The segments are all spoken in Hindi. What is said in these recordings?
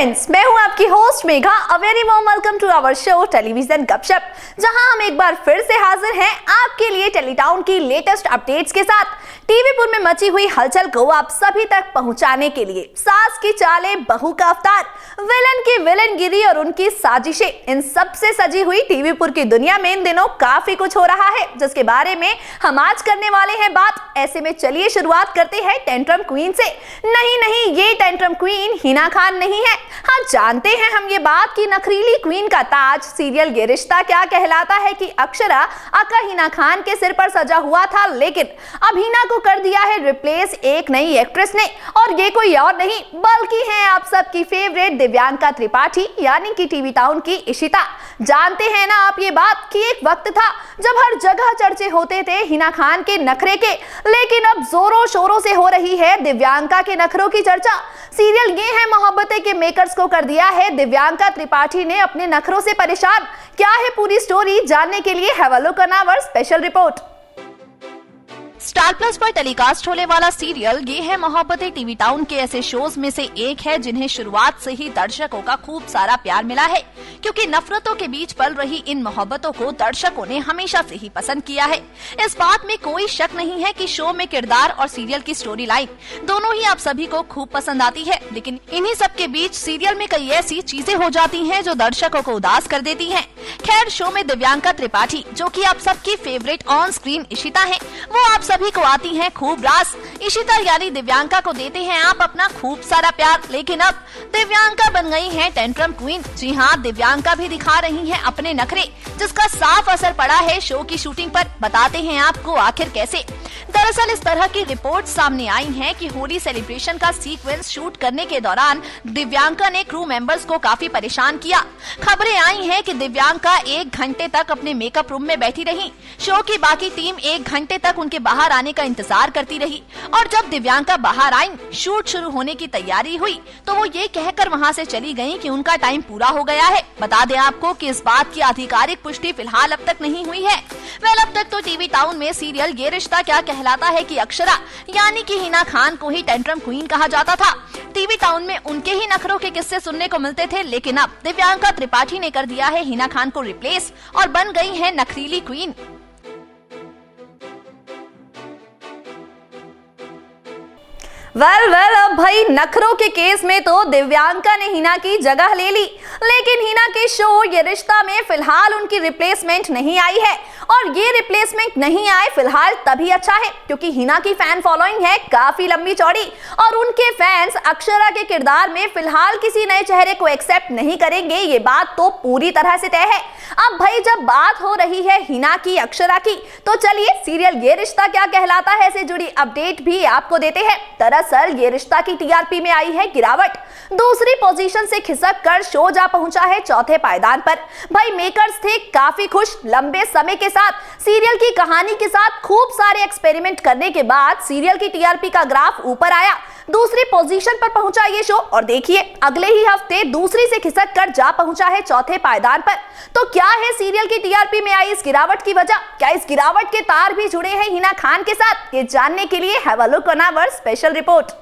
फ्रेंड्स, मैं हूं आपकी host Megha. A very warm welcome to our show television Gupshup, जहां हम एक बार फिर से हाजिर हैं आपके लिए टेलीटाउन की लेटेस्ट अपडेट्स के साथ। टीवीपुर में मची हुई हलचल को आप सभी तक पहुंचाने के लिए सास की चालें, बहू का अवतार, विलन की विलनगिरी और उनकी साजिशें, इन सब से सजी हुई टीवीपुर की दुनिया में इन दिनों काफी कुछ हो रहा है, जिसके बारे में हम आज करने वाले हैं बात। ऐसे में चलिए शुरुआत करते हैं टेंट्रम क्वीन से। नहीं, ये टेंट्रम क्वीन हिना खान नहीं है। हाँ, जानते हैं हम ये बात कि नखरीली क्वीन का ताज सीरियल ये रिश्ता क्या कहलाता है कि अक्षरा अका हिना खान के सिर पर सजा हुआ था, लेकिन अब हिना को कर दिया है रिप्लेस एक नई एक्ट्रेस ने, और ये कोई और नहीं बल्कि है आप सबकी फेवरेट दिव्यांका त्रिपाठी, यानी कि टीवी टाउन की इशिता। जानते हैं ना आप ये बात कि एक वक्त था जब हर जगह चर्चे होते थे हिना खान के नखरे के, लेकिन अब जोरों शोरों से हो रही है दिव्यांका के नखरों की चर्चा। सीरियल ये है मोहब्बतें के मेकर्स को कर दिया है दिव्यांका त्रिपाठी ने अपने नखरों से परेशान। क्या है पूरी स्टोरी, जानने के लिए have a look on our special report. Star Plus पर टेलीकास्ट होने वाला सीरियल ये है मोहब्बतें टीवी टाउन के ऐसे शोज में से एक है जिन्हें शुरुआत से ही दर्शकों का खूब सारा प्यार मिला है, क्योंकि नफरतों के बीच पल रही इन मोहब्बतों को दर्शकों ने हमेशा से ही पसंद किया है। इस बात में कोई शक नहीं है कि शो में किरदार और सीरियल की स्टोरी लाइन दोनों ही आप सभी को खूब पसंद आती है, लेकिन इन्हीं सब के बीच सीरियल में कई ऐसी चीजें हो जाती हैं जो दर्शकों को उदास कर देती हैं। खैर, शो में दिव्यांका त्रिपाठी, जो कि आप सबकी फेवरेट ऑन स्क्रीन इशिता है, वो आप सभी को आती हैं खूब रास। इशिता यानी दिव्यांका को देते हैं आप अपना खूब सारा प्यार, लेकिन अब दिव्यांका बन गई है टेंट्रम क्वीन। जी हाँ, दिव्यांका भी दिखा रही हैं अपने नखरे, जिसका साफ असर पड़ा है शो की शूटिंग पर। बताते हैं आपको आखिर कैसे। दरअसल इस तरह की रिपोर्ट सामने आई हैं कि होली सेलिब्रेशन का सीक्वेंस शूट करने के दौरान दिव्यांका ने क्रू मेंबर्स को काफी परेशान किया। खबरें आई हैं कि दिव्यांका 1 घंटे तक अपने मेकअप रूम में बैठी रही। शो की बाकी टीम 1 घंटे तक उनके बाहर आने का इंतजार करती रही, और जब दिव्यांका बाहर आई, शूट शुरू होने की तैयारी हुई, तो वो ये कहकर वहाँ से चली गयी कि उनका टाइम पूरा हो गया है। बता दें आपको कि इस बात की आधिकारिक पुष्टि फिलहाल अब तक नहीं हुई है। अब तक तो टीवी टाउन में सीरियल ये रिश्ता क्या कहलाता है कि अक्षरा यानी कि हिना खान को ही टेंट्रम क्वीन कहा जाता था। टीवी टाउन में उनके ही नखरों के किस्से सुनने को मिलते थे, लेकिन अब दिव्यांका त्रिपाठी ने कर दिया है हिना खान को रिप्लेस और बन गई है नखरीली क्वीन। वेल अब भाई नखरों के केस में तो दिव्यांका ने हिना की जगह ले ली, लेकिन हिना के शो ये रिश्ता में फिलहाल उनकी रिप्लेसमेंट नहीं आई है, और ये रिप्लेसमेंट नहीं आए फिलहाल तभी अच्छा है, क्योंकि हिना की फैन फॉलोइंग है काफी लंबी चौड़ी, और उनके फैंस अक्षरा के किरदार में फिलहाल किसी नए चेहरे को एक्सेप्ट नहीं करेंगे, ये बात तो पूरी तरह से तय है। अब भाई जब बात हो रही है हिना की, अक्षरा की, तो चलिए सीरियल ये रिश्ता क्या कहलाता है से जुड़ी अपडेट भी आपको देते हैं। दरअसल ये रिश्ता की टीआरपी में आई है गिरावट। दूसरी पोजीशन से खिसक कर शो जा पहुंचा है चौथे पायदान पर। भाई मेकर्स थे काफी खुश। लंबे समय के साथ सीरियल की कहानी के साथ खूब सारे एक्सपेरिमेंट करने के बाद सीरियल की टीआरपी का ग्राफ ऊपर आया, दूसरी पोजीशन पर पहुंचा ये शो, और देखिए अगले ही हफ्ते दूसरी से खिसक कर जा पहुंचा है चौथे पायदान पर। तो क्या है सीरियल की टीआरपी में आई इस गिरावट की वजह? क्या इस गिरावट के तार भी जुड़े हैं हिना खान के साथ? ये जानने के लिए have a look on our special report.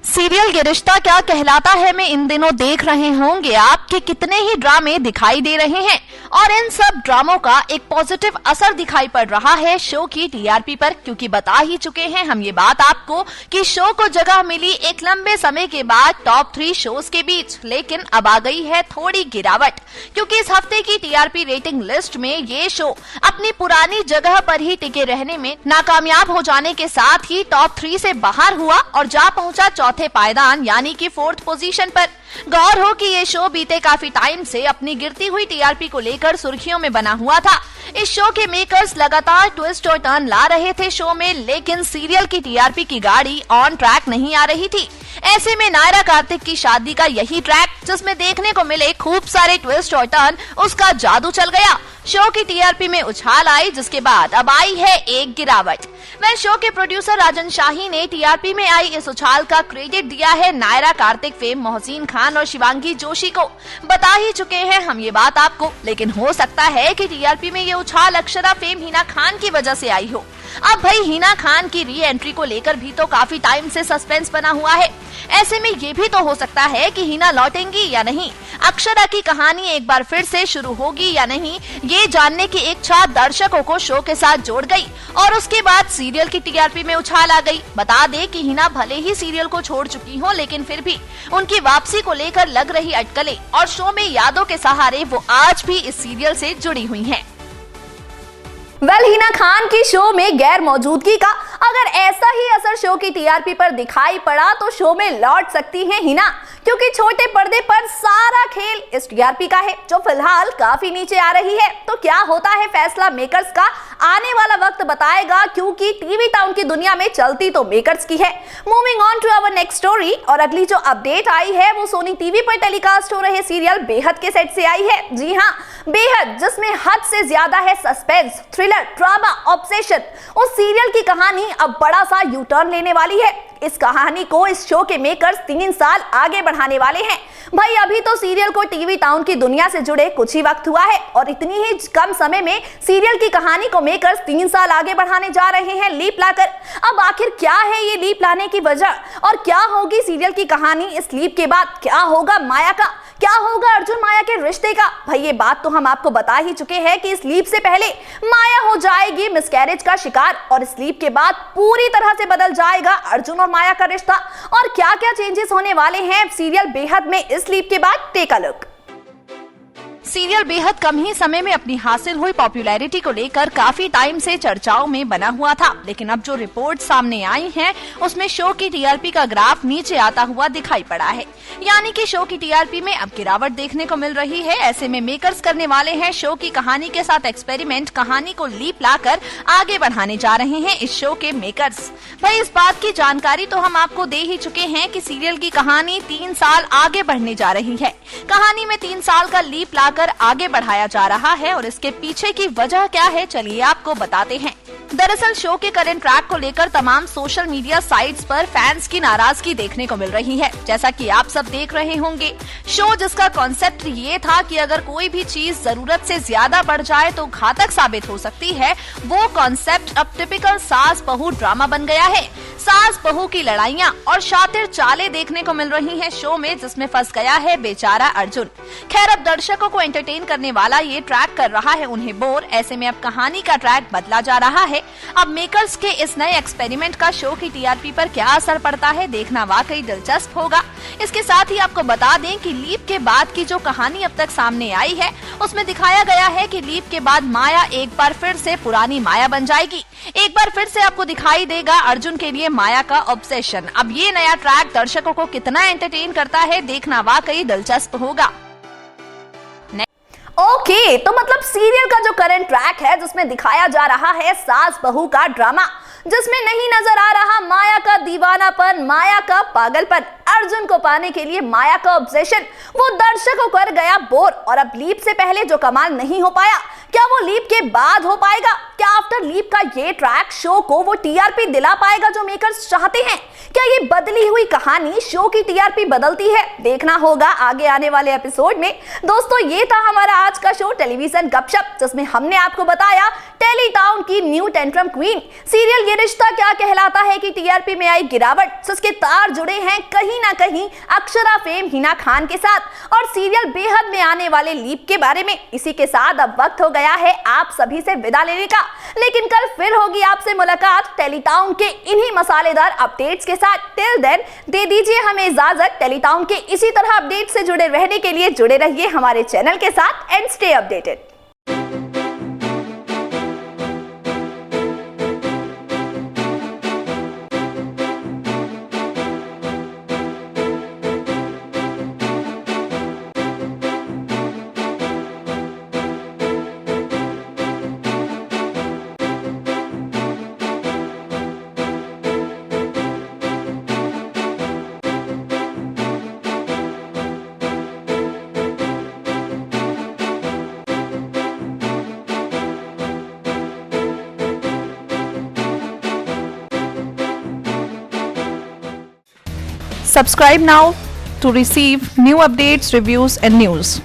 Serial Yeh Rishta क्या कहलाता है में इन दिनों देख रहे होंगे आपके कितने ही ड्रामे दिखाई दे रहे हैं, और इन सब ड्रामों का एक पॉजिटिव असर दिखाई पड़ रहा है शो की टीआरपी पर, क्योंकि बता ही चुके हैं हम ये बात आपको कि शो को जगह मिली एक लंबे समय के बाद टॉप 3 शोज के बीच। लेकिन अब आ गई है थोड़ी गिरावट, क्योंकि इस हफ्ते की टीआरपी रेटिंग लिस्ट में ये शो अपनी पुरानी जगह पर ही टिके रहने में नाकामयाब हो जाने के साथ ही टॉप 3 से बाहर हुआ और जा पहुंचा चौथे पायदान यानी कि 4th पोजीशन पर। गौर हो कि ये शो बीते काफी टाइम से अपनी गिरती हुई टीआरपी को लेकर सुर्खियों में बना हुआ था। इस शो के मेकर्स लगातार ट्विस्ट और टर्न ला रहे थे शो में, लेकिन सीरियल की टीआरपी की गाड़ी ऑन ट्रैक नहीं आ रही थी। ऐसे में नायरा कार्तिक की शादी का यही ट्रैक, जिसमें देखने को मिले खूब सारे ट्विस्ट और टर्न, उसका जादू चल गया। शो की टीआरपी में उछाल आई, जिसके बाद अब आई है एक गिरावट। वह शो के प्रोड्यूसर राजन शाही ने टीआरपी में आई इस उछाल का क्रेडिट दिया है नायरा कार्तिक फेम मोहसिन खान और शिवांगी जोशी को। बता ही चुके हैं हम ये बात आपको, लेकिन हो सकता है कि टीआरपी में ये उछाल अक्षरा फेम हिना खान की वजह से आई हो। अब भाई हिना खान की री एंट्री को लेकर भी तो काफी टाइम से सस्पेंस बना हुआ है। ऐसे में ये भी तो हो सकता है कि हिना लौटेंगी या नहीं, अक्षरा की कहानी एक बार फिर से शुरू होगी या नहीं, ये जानने की इच्छा दर्शकों को शो के साथ जोड़ गई और उसके बाद सीरियल की टीआरपी में उछाल आ गई। बता दें कि हिना भले ही सीरियल को छोड़ चुकी हो, लेकिन फिर भी उनकी वापसी को लेकर लग रही अटकलें और शो में यादों के सहारे वो आज भी इस सीरियल से जुड़ी हुई हैं। हिना खान की शो में गैर मौजूदगी का अगर ऐसा ही असर शो की टीआरपी पर दिखाई पड़ा तो शो में लौट सकती हैं हिना, क्योंकि छोटे पर्दे पर सारा खेल इस टीआरपी का है जो फिलहाल काफी नीचे आ रही है। तो क्या होता है फैसला मेकर्स का, आने वाला वक्त बताएगा, क्योंकि टीवी टाउन की दुनिया में चलती तो मेकर्स की है। Moving on to our next story, और अगली जो अपडेट आई है वो सोनी टीवी पर टेलीकास्ट हो रहे सीरियल बेहद के सेट से आई है। जी हाँ, बेहद, जिसमें हद से ज्यादा है सस्पेंस, थ्रिलर, ड्रामा, ऑब्सेशन। उस सीरियल की कहानी अब बड़ा सा यू टर्न लेने वाली है। इस कहानी को इस शो के मेकर्स 3 साल आगे बढ़ाने वाले हैं। भाई अभी तो सीरियल को टीवी टाउन की दुनिया से जुड़े कुछ ही वक्त हुआ है और इतनी ही कम समय में सीरियल की कहानी को मेकर्स 3 साल आगे बढ़ाने जा रहे हैं लीप लाकर। अब आखिर क्या है ये लीप लाने की वजह और क्या होगी सीरियल की कहानी इस लीप के बाद, क्या होगा माया का, क्या होगा अर्जुन माया के रिश्ते का? भाई ये बात तो हम आपको बता ही चुके हैं कि इस लीप से पहले माया हो जाएगी मिसकैरेज का शिकार और इस लीप के बाद पूरी तरह से बदल जाएगा अर्जुन और माया का रिश्ता। और क्या क्या चेंजेस होने वाले हैं सीरियल बेहद में इस लीप के बाद, टेक अ लुक। सीरियल बेहद कम ही समय में अपनी हासिल हुई पॉपुलैरिटी को लेकर काफी टाइम से चर्चाओं में बना हुआ था, लेकिन अब जो रिपोर्ट सामने आई हैं, उसमें शो की टीआरपी का ग्राफ नीचे आता हुआ दिखाई पड़ा है। यानी कि शो की टीआरपी में अब गिरावट देखने को मिल रही है। ऐसे में मेकर्स करने वाले हैं शो की कहानी के साथ एक्सपेरिमेंट, कहानी को लीप लाकर आगे बढ़ाने जा रहे हैं इस शो के मेकर्स। भाई इस बात की जानकारी तो हम आपको दे ही चुके हैं कि सीरियल की कहानी 3 साल आगे बढ़ने जा रही है। कहानी में 3 साल का लीप लाकर आगे बढ़ाया जा रहा है और इसके पीछे की वजह क्या है, चलिए आपको बताते हैं। दरअसल शो के करंट ट्रैक को लेकर तमाम सोशल मीडिया साइट्स पर फैंस की नाराजगी देखने को मिल रही है। जैसा कि आप सब देख रहे होंगे, शो जिसका कॉन्सेप्ट ये था कि अगर कोई भी चीज जरूरत से ज्यादा बढ़ जाए तो घातक साबित हो सकती है, वो कॉन्सेप्ट अब टिपिकल सास बहू ड्रामा बन गया है। सास बहू की लड़ाइयाँ और शातिर चालें देखने को मिल रही हैं शो में, जिसमें फंस गया है बेचारा अर्जुन। खैर अब दर्शकों को एंटरटेन करने वाला ये ट्रैक कर रहा है उन्हें बोर। ऐसे में अब कहानी का ट्रैक बदला जा रहा है। अब मेकर्स के इस नए एक्सपेरिमेंट का शो की टीआरपी पर क्या असर पड़ता है, देखना वाकई दिलचस्प होगा। इसके साथ ही आपको बता दें कि लीप के बाद की जो कहानी अब तक सामने आई है, उसमें दिखाया गया है कि लीप के बाद माया एक बार फिर से पुरानी माया बन जाएगी। एक बार फिर से आपको दिखाई देगा अर्जुन के लिए माया का ऑब्सेशन। अब ये नया ट्रैक दर्शकों को कितना एंटरटेन करता है, देखना वाकई दिलचस्प होगा। ओके, तो मतलब सीरियल का जो करंट ट्रैक है जिसमें दिखाया जा रहा है सास बहू का ड्रामा, जिसमें नहीं नजर आ रहा माया का दीवानापन, माया का पागलपन, अर्जुन को पाने के लिए माया का ऑब्सेशन, वो दर्शकों कर गया बोर। और अब लीप से पहले जो कमाल नहीं हो पाया, क्या वो लीप के बाद हो पाएगा? क्या आफ्टर लीप का ये ट्रैक शो को वो टीआरपी दिला पाएगा जो मेकर्स चाहते हैं? क्या ये बदली हुई कहानी शो की टीआरपी बदलती है? देखना होगा आगे आने वाले एपिसोड में। दोस्तों ये था हमारा आज का शो टेलीविजन गपशप, जिसमें हमने आपको बताया टेली टाउन की new tantrum queen serial Yeh Rishta क्या कहलाता है कि टीआरपी में आई गिरावट, जिसके तार जुड़े हैं कहीं ना कहीं अक्षरा फेम हिना खान के साथ, और सीरियल बेहद में आने वाले लीप के बारे में। इसी के साथ अब वक्त हो गया है आप सभी से विदा लेने का, लेकिन कल फिर होगी आपसे मुलाकात टेली टाउन के इन्हीं मसालेदार अपडेट्स के साथ। टिल देन दे दीजिए हमें इजाजत। टेली टाउन के इसी तरह अपडेट से जुड़े रहने के लिए जुड़े रहिए हमारे चैनल के साथ and stay updated. Subscribe now to receive new updates, reviews and news.